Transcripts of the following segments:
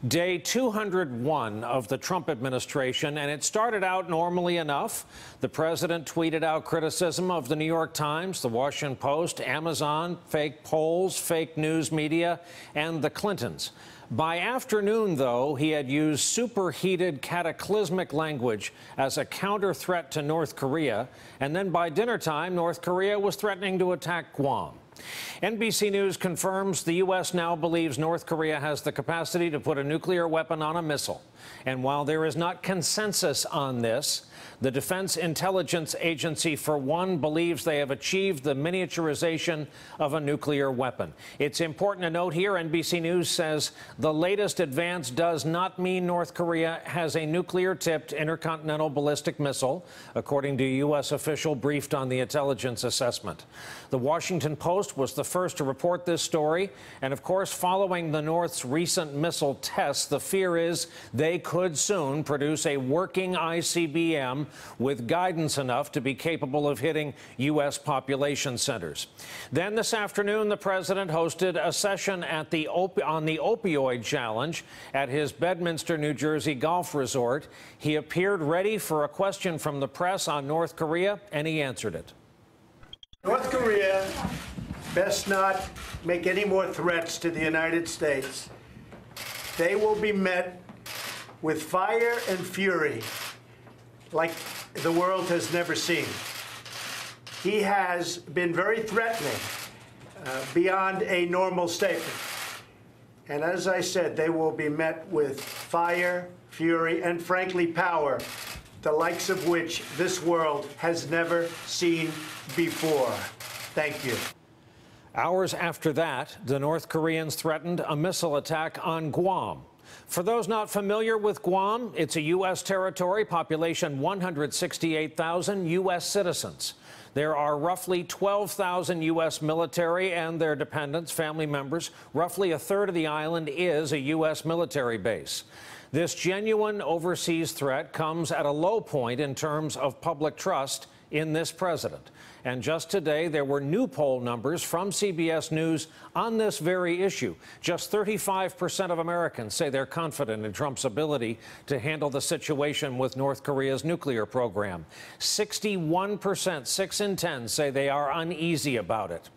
Day 201 of the Trump administration, and it started out normally enough. The president tweeted out criticism of the New York Times, the Washington Post, Amazon, fake polls, fake news media, and the Clintons. By afternoon, though, he had used superheated, cataclysmic language as a counter threat to North Korea. And then by dinner time, North Korea was threatening to attack Guam. NBC News confirms the U.S. now believes North Korea has the capacity to put a nuclear weapon on a missile. And while there is not consensus on this, the Defense Intelligence Agency, for one, believes they have achieved the miniaturization of a nuclear weapon. It's important to note here, NBC News says the latest advance does not mean North Korea has a nuclear-tipped intercontinental ballistic missile, according to a U.S. official briefed on the intelligence assessment. The Washington Post was the first to report this story, and of course, following the North's recent missile tests, the fear is they could soon produce a working ICBM with guidance enough to be capable of hitting U.S. population centers. Then this afternoon, the president hosted a session at on the opioid challenge at his Bedminster, New Jersey golf resort. He appeared ready for a question from the press on North Korea, and he answered it. North Korea best not make any more threats to the United States. They will be met with fire and fury like the world has never seen. He has been very threatening beyond a normal statement. And as I said, they will be met with fire, fury, and frankly, power, the likes of which this world has never seen before. Thank you. Hours after that, the North Koreans threatened a missile attack on Guam. For those not familiar with Guam, it's a U.S. territory, population 168,000 U.S. citizens. There are roughly 12,000 U.S. military and their dependents, family members. Roughly a third of the island is a U.S. military base. This genuine overseas threat comes at a low point in terms of public trust in this president. And just today, there were new poll numbers from CBS News on this very issue. Just 35% of Americans say they're confident in Trump's ability to handle the situation with North Korea's nuclear program. 61%, 6 in 10, say they are uneasy about it.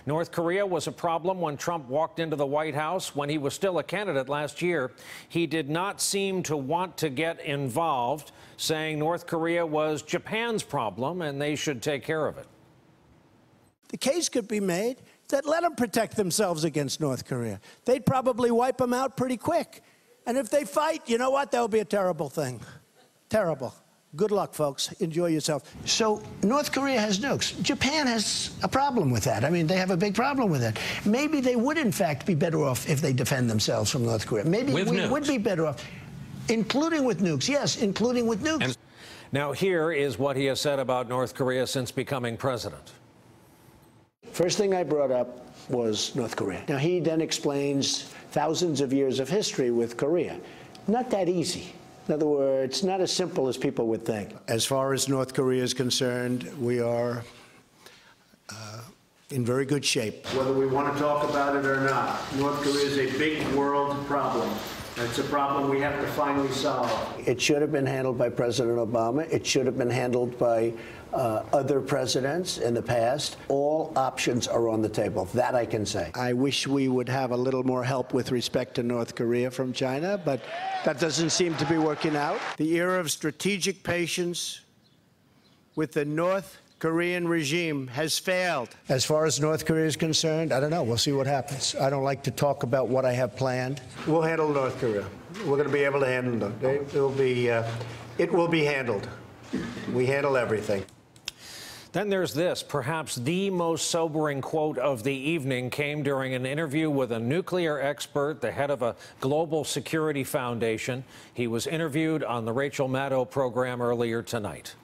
North Korea was a problem when Trump walked into the White House. When he was still a candidate last year, he did not seem to want to get involved, saying North Korea was Japan's problem and they should take care of it. The case could be made that let them protect themselves against North Korea. They'd probably wipe them out pretty quick. And if they fight, you know what? That'll be a terrible thing. Terrible. Good luck, folks. Enjoy yourself. So North Korea has nukes. Japan has a problem with that. I mean, they have a big problem with that. Maybe they would, in fact, be better off if they defend themselves from North Korea. Maybe we would be better off, including with nukes. Yes, including with nukes. Now, here is what he has said about North Korea since becoming president. First thing I brought up was North Korea. Now, he then explains thousands of years of history with Korea. Not that easy. In other words, not as simple as people would think. As far as North Korea is concerned, we are in very good shape. Whether we want to talk about it or not, North Korea is a big world problem. It's a problem we have to finally solve. It should have been handled by President Obama. It should have been handled by other presidents in the past. All options are on the table. That I can say. I wish we would have a little more help with respect to North Korea from China, but that doesn't seem to be working out. The era of strategic patience with the North Korean regime has failed. As far as North Korea is concerned, I don't know. We'll see what happens. I don't like to talk about what I have planned. We'll handle North Korea. We're going to be able to handle it. It will be handled. We handle everything. Then there's this. Perhaps the most sobering quote of the evening came during an interview with a nuclear expert, the head of a global security foundation. He was interviewed on the Rachel Maddow program earlier tonight.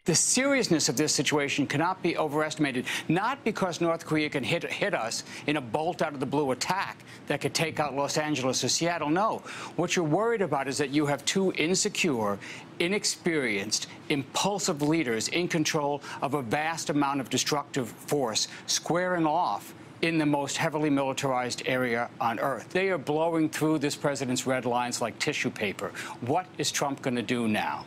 The seriousness of this situation cannot be overestimated, not because North Korea can hit us in a bolt-out-of-the-blue attack that could take out Los Angeles or Seattle. No. What you're worried about is that you have two insecure, inexperienced, impulsive leaders in control of a vast amount of destructive force squaring off in the most heavily militarized area on earth. They are blowing through this president's red lines like tissue paper. What is Trump going to do now?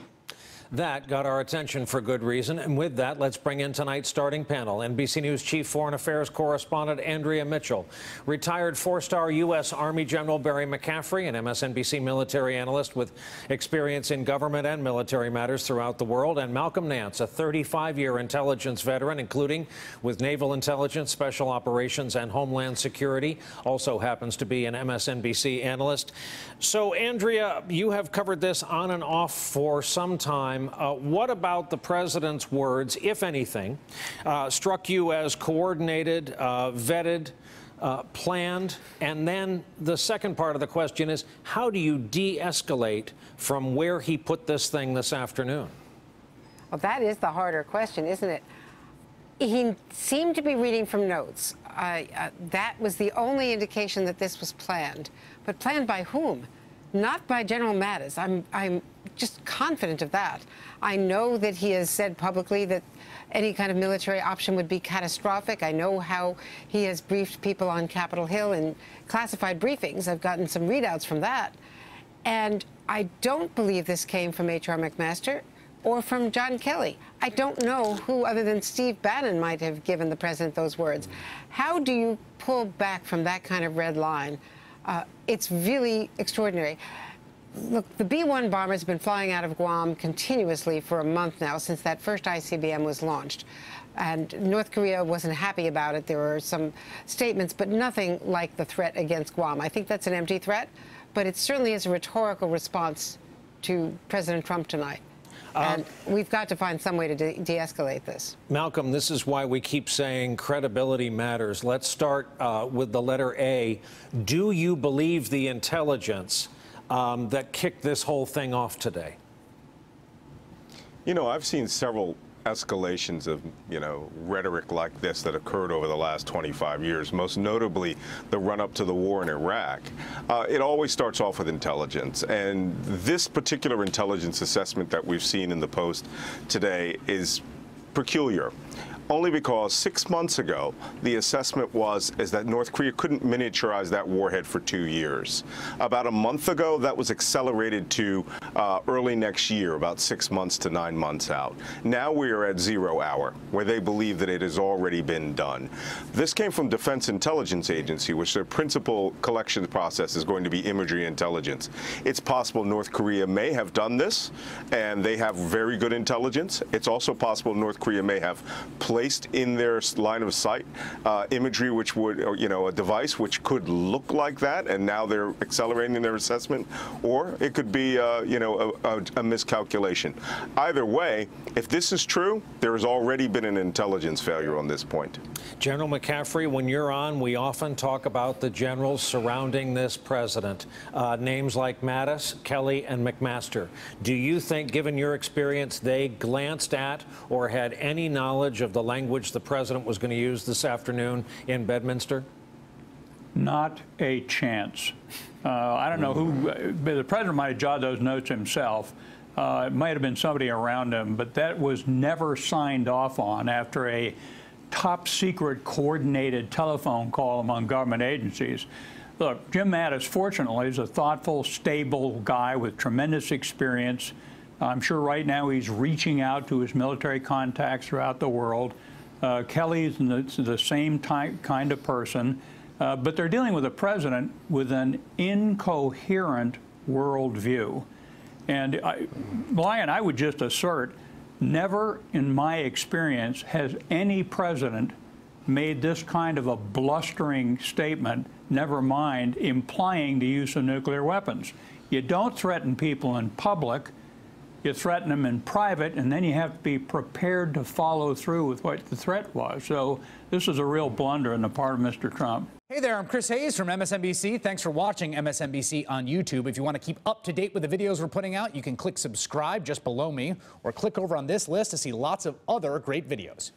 That got our attention for good reason. And with that, let's bring in tonight's starting panel. NBC News Chief Foreign Affairs Correspondent Andrea Mitchell, retired four-star U.S. Army General Barry McCaffrey, an MSNBC military analyst with experience in government and military matters throughout the world, and Malcolm Nance, a 35-year intelligence veteran, including with Naval Intelligence, Special Operations, and Homeland Security. Also happens to be an MSNBC analyst. So, Andrea, you have covered this on and off for some time. What about the president's words, if anything, struck you as coordinated, vetted, planned? And then the second part of the question is, how do you de-escalate from where he put this thing this afternoon? Well, that is the harder question, isn't it? He seemed to be reading from notes. That was the only indication that this was planned. But planned by whom? Not by General Mattis. I'm just confident of that. I know that he has said publicly that any kind of military option would be catastrophic. I know how he has briefed people on Capitol Hill in classified briefings. I've gotten some readouts from that. And I don't believe this came from H.R. McMaster or from John Kelly. I don't know who other than Steve Bannon might have given the president those words. How do you pull back from that kind of red line? It's really extraordinary. Look, the B-1 bomber has been flying out of Guam continuously for a month now, since that first ICBM was launched. And North Korea wasn't happy about it. There were some statements, but nothing like the threat against Guam. I think that's an empty threat, but it certainly is a rhetorical response to President Trump tonight. And we've got to find some way to de-escalate this. Malcolm, this is why we keep saying credibility matters. Let's start with the letter A. Do you believe the intelligence that kicked this whole thing off today? You know, I've seen several escalations of, rhetoric like this that occurred over the last 25 years, most notably the run-up to the war in Iraq. It always starts off with intelligence, and this particular intelligence assessment that we've seen in the Post today is peculiar. Only because 6 months ago, the assessment is that North Korea couldn't miniaturize that warhead for 2 years. About a month ago, that was accelerated to early next year, about 6 months to 9 months out. Now we are at 0 hour, where they believe that it has already been done. This came from Defense Intelligence Agency, which their principal collection process is going to be imagery intelligence. It's possible North Korea may have done this, and they have very good intelligence. It's also possible North Korea may have placed in their line of sight imagery which would, a device which could look like that, and now they're accelerating their assessment, or it could be, a miscalculation. Either way, if this is true, there has already been an intelligence failure on this point. General McCaffrey, when you're on, we often talk about the generals surrounding this president, names like Mattis, Kelly, and McMaster. Do you think, given your experience, they glanced at or had any knowledge of the language the president was going to use this afternoon in Bedminster? Not a chance. I don't know who, but the president might have jotted those notes himself. It might have been somebody around him, but that was never signed off on after a top secret coordinated telephone call among government agencies. Look, Jim Mattis, fortunately, is a thoughtful, stable guy with tremendous experience. I'm sure right now he's reaching out to his military contacts throughout the world. Kelly's the same kind of person, but they're dealing with a president with an incoherent worldview. And Lion, I would just assert, never in my experience has any president made this kind of a blustering statement, never mind implying the use of nuclear weapons. You don't threaten people in public. You threaten them in private, and then you have to be prepared to follow through with what the threat was. So this is a real blunder on the part of Mr. Trump. Hey there, I'm Chris Hayes from MSNBC. Thanks for watching MSNBC on YouTube. If you want to keep up to date with the videos we're putting out, you can click subscribe just below me, or click over on this list to see lots of other great videos.